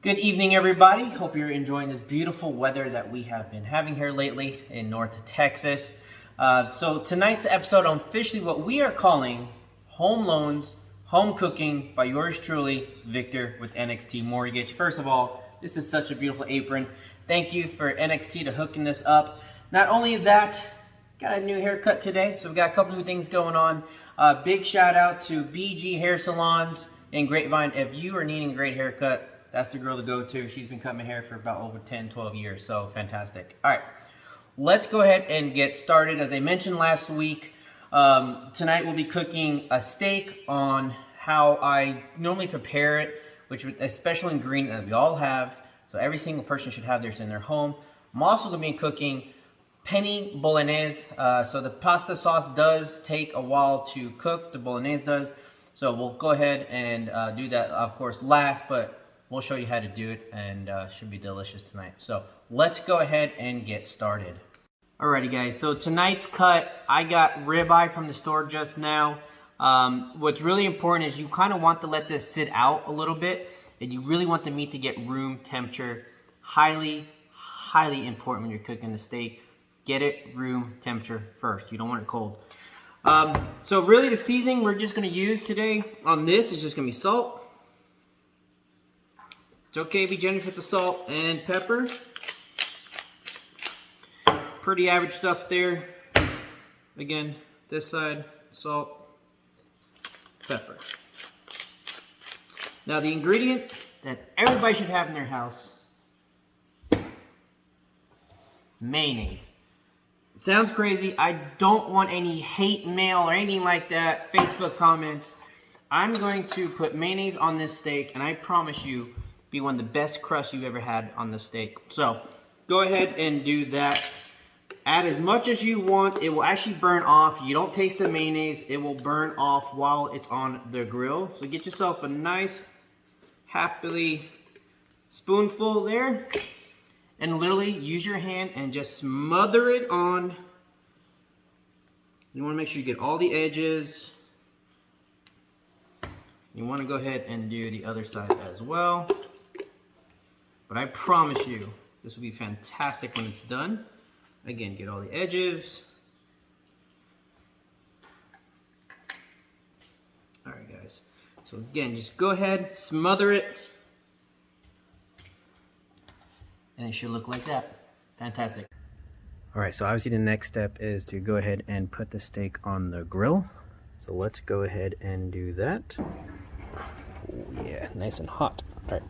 Good evening, everybody. Hope you're enjoying this beautiful weather that we have been having here lately in North Texas. So tonight's episode on officially what we are calling Home Loans, Home Cooking by yours truly, Victor with NXT Mortgage. First of all, this is such a beautiful apron. Thank you for NXT to hooking this up. Not only that, got a new haircut today, so we got a couple new things going on. Big shout out to BG Hair Salons in Grapevine. If you are needing a great haircut, that's the girl to go to. She's been cutting my hair for about over 10, 12 years, so fantastic. All right, let's go ahead and get started. As I mentioned last week, tonight we'll be cooking a steak on how I normally prepare it, which is a special ingredient that we all have, so every single person should have theirs in their home. I'm also going to be cooking penne Bolognese. So the pasta sauce does take a while to cook, the Bolognese does. So we'll go ahead and do that, of course, last, but we'll show you how to do it, and should be delicious tonight. So let's go ahead and get started. Alrighty guys, so tonight's cut, I got ribeye from the store just now. What's really important is you kind of want to let this sit out a little bit, and you really want the meat to get room temperature. Highly, highly important when you're cooking the steak. Get it room temperature first. You don't want it cold. So really the seasoning we're just going to use today on this is just going to be salt. It's okay to be generous with the salt and pepper. Pretty average stuff there. Again, this side, salt, pepper. Now the ingredient that everybody should have in their house, mayonnaise. It sounds crazy. I don't want any hate mail or anything like that, Facebook comments. I'm going to put mayonnaise on this steak, and I promise you, be one of the best crusts you've ever had on the steak. So go ahead and do that. Add as much as you want. It will actually burn off. You don't taste the mayonnaise. It will burn off while it's on the grill. So get yourself a nice, happily spoonful there. And literally use your hand and just smother it on. You want to make sure you get all the edges. You want to go ahead and do the other side as well. But I promise you, this will be fantastic when it's done. Again, get all the edges. All right, guys. So again, just go ahead, smother it. And it should look like that. Fantastic. All right, so obviously the next step is to go ahead and put the steak on the grill. So let's go ahead and do that. Oh yeah, nice and hot. All right.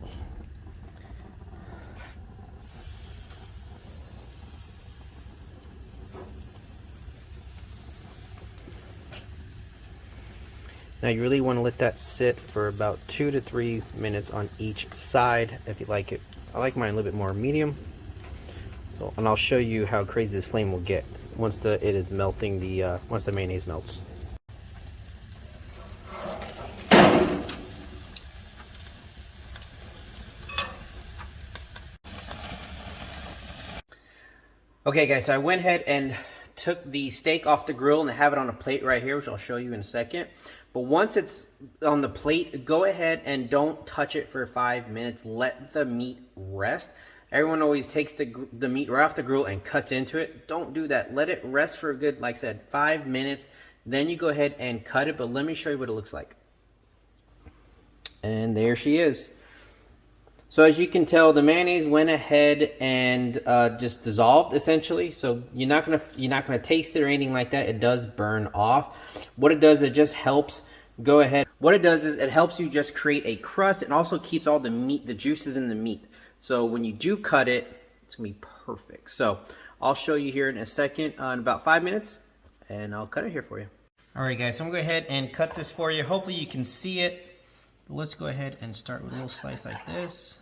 Now you really want to let that sit for about 2 to 3 minutes on each side if you like it. I like mine a little bit more medium. So, and I'll show you how crazy this flame will get once it is melting once the mayonnaise melts. Okay guys, so I went ahead and took the steak off the grill and I have it on a plate right here, which I'll show you in a second. But once it's on the plate, go ahead and don't touch it for 5 minutes. Let the meat rest. Everyone always takes the meat right off the grill and cuts into it. Don't do that. Let it rest for a good, like I said, 5 minutes. Then you go ahead and cut it, but let me show you what it looks like. And there she is. So as you can tell, the mayonnaise went ahead and just dissolved essentially. So you're not gonna taste it or anything like that. It does burn off. What it does, it just helps. Go ahead. What it does is it helps you just create a crust. It also keeps all the meat, the juices in the meat. So when you do cut it, it's gonna be perfect. So I'll show you here in a second, in about 5 minutes, and I'll cut it here for you. All right, guys. So I'm gonna go ahead and cut this for you. Hopefully you can see it. Let's go ahead and start with a little slice like this.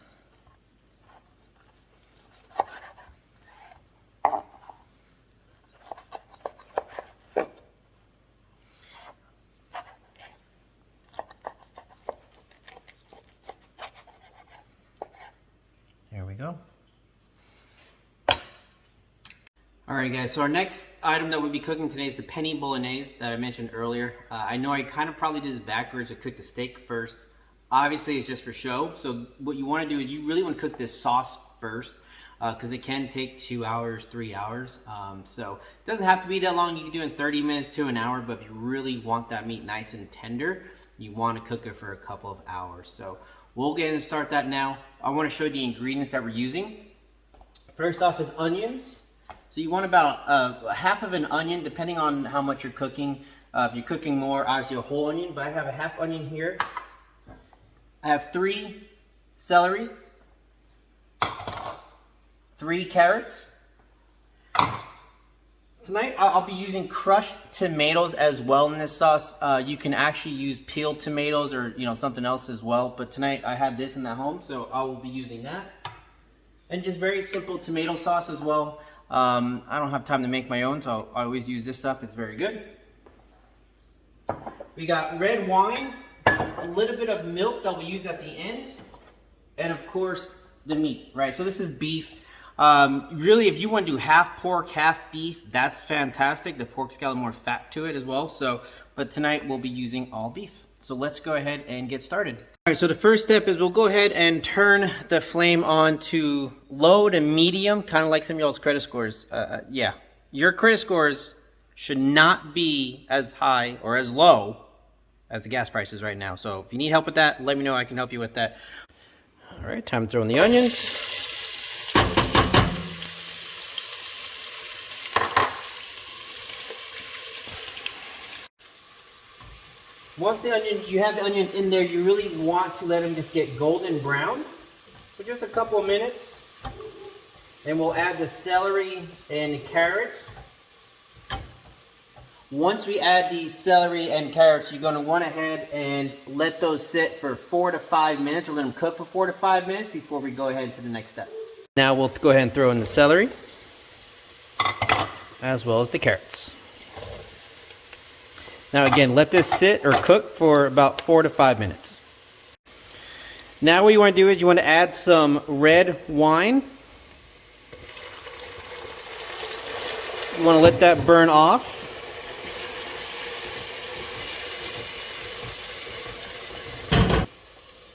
There we go. Alright guys, so our next item that we'll be cooking today is the penne bolognese that I mentioned earlier. I know I kind of probably did this backwards. I cooked the steak first, Obviously, it's just for show. So what you want to do is you really want to cook this sauce first, because it can take 2 hours, 3 hours. So it doesn't have to be that long. You can do it in 30 minutes to an hour, but if you really want that meat nice and tender, you want to cook it for a couple of hours. So we'll get and start that now. I want to show you the ingredients that we're using. First off is onions. So you want about half of an onion, depending on how much you're cooking. If you're cooking more, obviously a whole onion, but I have a half onion here. I have 3 celery, 3 carrots. Tonight I'll be using crushed tomatoes as well in this sauce. You can actually use peeled tomatoes or something else as well, but tonight I have this in the home, so I will be using that. And just very simple tomato sauce as well. I don't have time to make my own, so I always use this stuff. It's very good. We got red wine, a little bit of milk that we'll use at the end, and of course the meat, right? So this is beef. Really, if you want to do half pork, half beef, that's fantastic. The pork's got a little more fat to it as well. But tonight we'll be using all beef. So let's go ahead and get started. All right, so the first step is we'll go ahead and turn the flame on to low to medium, kind of like some of y'all's credit scores. Yeah, your credit scores should not be as high or as low as the gas prices right now. So if you need help with that, let me know. I can help you with that. All right, time to throw in the onions. Once you have the onions in there, you really want to let them just get golden brown for just a couple of minutes. And we'll add the celery and carrots. Once we add the celery and carrots, you're going to want to ahead and let those sit for 4 to 5 minutes, or let them cook for 4 to 5 minutes before we go ahead to the next step. Now we'll go ahead and throw in the celery, as well as the carrots. Now again, let this sit or cook for about 4 to 5 minutes. Now what you want to do is you want to add some red wine. You want to let that burn off.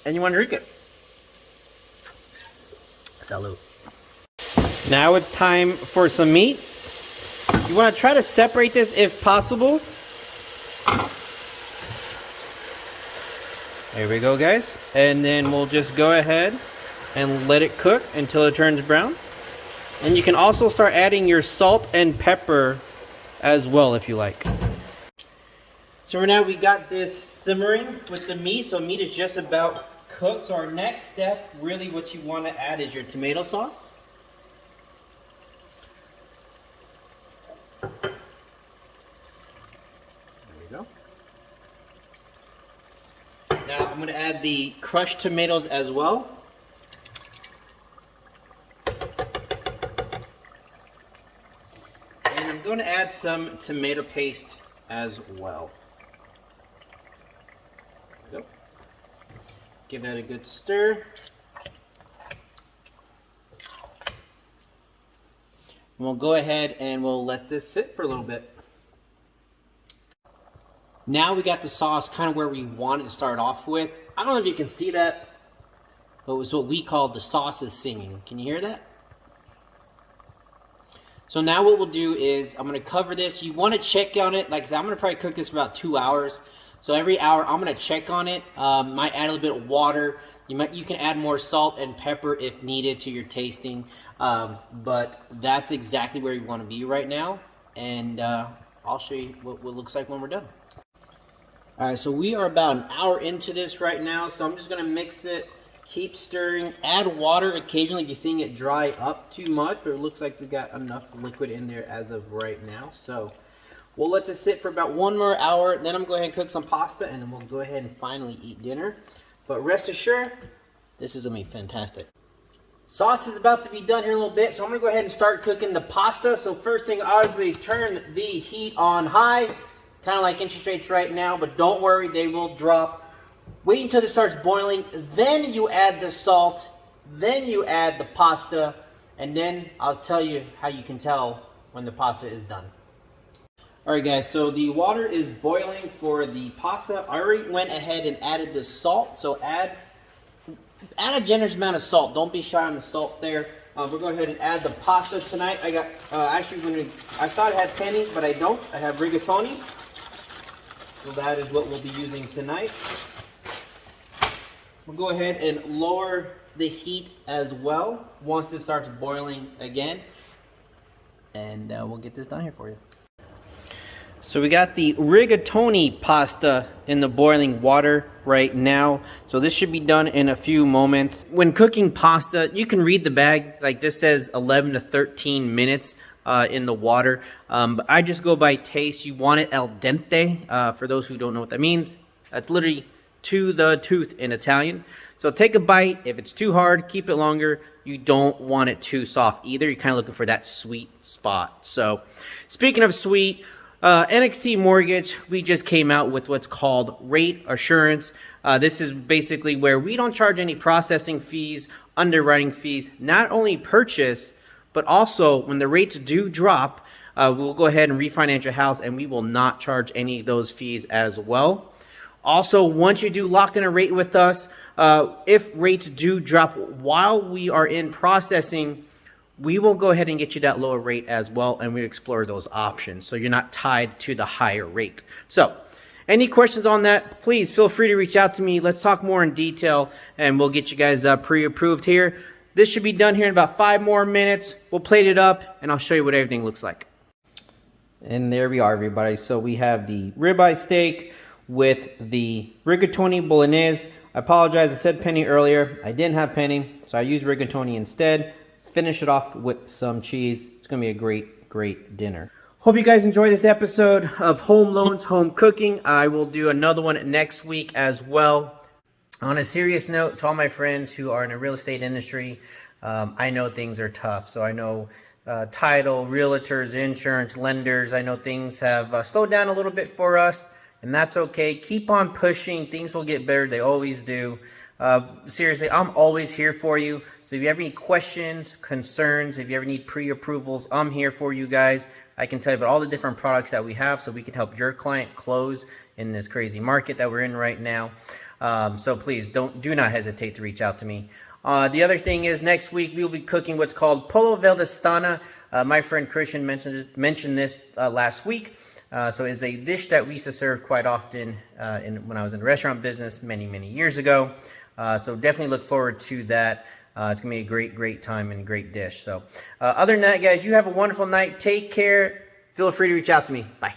And you want to drink it. Salud. Now it's time for some meat. You want to try to separate this if possible. There we go, guys. And then we'll just go ahead and let it cook until it turns brown. And you can also start adding your salt and pepper as well if you like. So right now we got this simmering with the meat. So meat is just about cooked. So our next step, really what you want to add is your tomato sauce. There we go. Now I'm going to add the crushed tomatoes as well. And I'm going to add some tomato paste as well. There we go. Give that a good stir. And we'll go ahead and we'll let this sit for a little bit. Now we got the sauce kind of where we wanted to start off with. I don't know if you can see that, but it was what we call the sauce is singing. Can you hear that? So now what we'll do is I'm going to cover this. You want to check on it. Like I said, I'm going to probably cook this for about 2 hours. So every hour I'm going to check on it. Might add a little bit of water. You can add more salt and pepper if needed to your tasting. But that's exactly where you want to be right now. And I'll show you what it looks like when we're done. Alright, so we are about an hour into this right now, so I'm just going to mix it, keep stirring, add water occasionally if you're seeing it dry up too much, but it looks like we've got enough liquid in there as of right now. So we'll let this sit for about 1 more hour, then I'm going to go ahead and cook some pasta, and then we'll go ahead and finally eat dinner. But rest assured, this is going to be fantastic. Sauce is about to be done here in a little bit, so I'm going to go ahead and start cooking the pasta. So first thing, obviously, turn the heat on high. Kind of like interest rates right now, but don't worry, they will drop. Wait until it starts boiling, then you add the salt, then you add the pasta, and then I'll tell you how you can tell when the pasta is done. All right, guys, so the water is boiling for the pasta. I already went ahead and added the salt, so add a generous amount of salt. Don't be shy on the salt there. We'll go ahead and add the pasta tonight. I got, I thought I had penne, but I don't. I have rigatoni. So that is what we'll be using tonight. We'll go ahead and lower the heat as well once it starts boiling again. And we'll get this done here for you. So we got the rigatoni pasta in the boiling water right now. So this should be done in a few moments. When cooking pasta, you can read the bag. Like this says 11 to 13 minutes in the water. But I just go by taste. You want it al dente. For those who don't know what that means, that's literally to the tooth in Italian. So take a bite. If it's too hard, keep it longer. You don't want it too soft either. You're kind of looking for that sweet spot. So speaking of sweet, NXT Mortgage, we just came out with what's called Rate Assurance. This is basically where we don't charge any processing fees, underwriting fees, not only purchase, but also when the rates do drop, we'll go ahead and refinance your house and we will not charge any of those fees as well. Also, once you do lock in a rate with us, if rates do drop while we are in processing, we will go ahead and get you that lower rate as well, and we explore those options so you're not tied to the higher rate. So any questions on that, please feel free to reach out to me. Let's talk more in detail and we'll get you guys pre-approved here. This should be done here in about 5 more minutes. We'll plate it up and I'll show you what everything looks like. And there we are, everybody. So we have the ribeye steak with the rigatoni bolognese. I apologize, I said penne earlier. I didn't have penne, so I used rigatoni instead. Finish it off with some cheese. It's gonna be a great dinner. Hope you guys enjoyed this episode of Home Loans, Home Cooking. I will do another one next week as well. On a serious note, to all my friends who are in the real estate industry, I know things are tough. So I know title, realtors, insurance, lenders, I know things have slowed down a little bit for us, and that's okay. Keep on pushing. Things will get better. They always do. Seriously, I'm always here for you. So if you have any questions, concerns, if you ever need pre-approvals, I'm here for you guys. I can tell you about all the different products that we have so we can help your client close in this crazy market that we're in right now. So please do not hesitate to reach out to me. The other thing is next week we will be cooking what's called pollo valdostana. My friend Christian mentioned this last week. So it's a dish that we used to serve quite often when I was in the restaurant business many years ago. So definitely look forward to that. It's going to be a great time and a great dish. So other than that, guys, you have a wonderful night. Take care. Feel free to reach out to me. Bye.